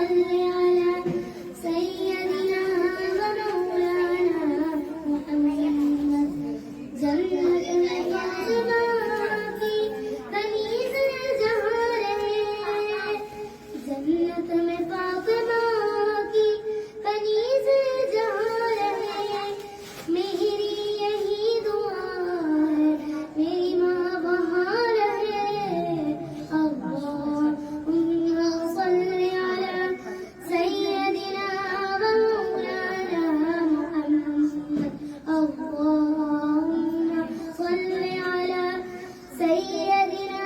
सल्ली अला सय्यदिना व मौलाना मुहम्मद। जन्नत में फातिमा की कनीज़ जहाँ रहे, जन्नत में फातिमा की कनीज़ जहाँ रहे, मेरी यही दुआ है मेरी माँ वहाँ रहे। अल्लाहुम्मा सल्ली अला सय्यदिना व मौलाना मुहम्मद। अल्लाहुम्मा सल्ली अला सय्यदिना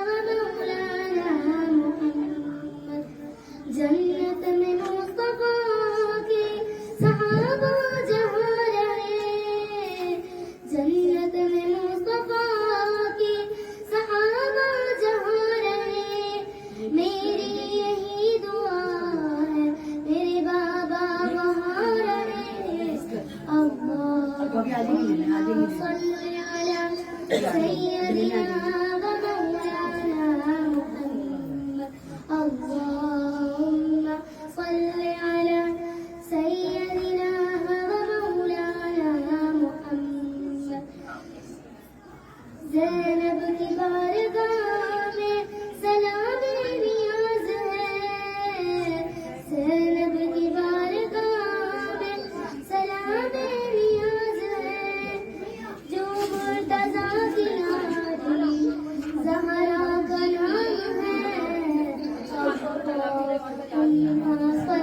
व मौलाना मुहम्मद। जन्नत में मुस्तफा के सहाबा जहाँ रहे, जन्नत में मुस्तफा के सहाबा जहाँ रहे, मेरी यही दुआ है मेरे बाबा वहाँ रहे। अल्लाहुम्मा सल्ली अला सय्यदिना व मौलाना मुहम्मद। अल्लाहुम्मा सल्ली अला सय्यदिना व मौलाना मुहम्मद। ज़ैनब की बारगाह में सलाम नियाज़ है, ज़ैनब की बारगाह में सलाम नियाज़ है, जो मुर्तज़ा की नारी ज़हरा का नाम है। अल्लाहुम्मा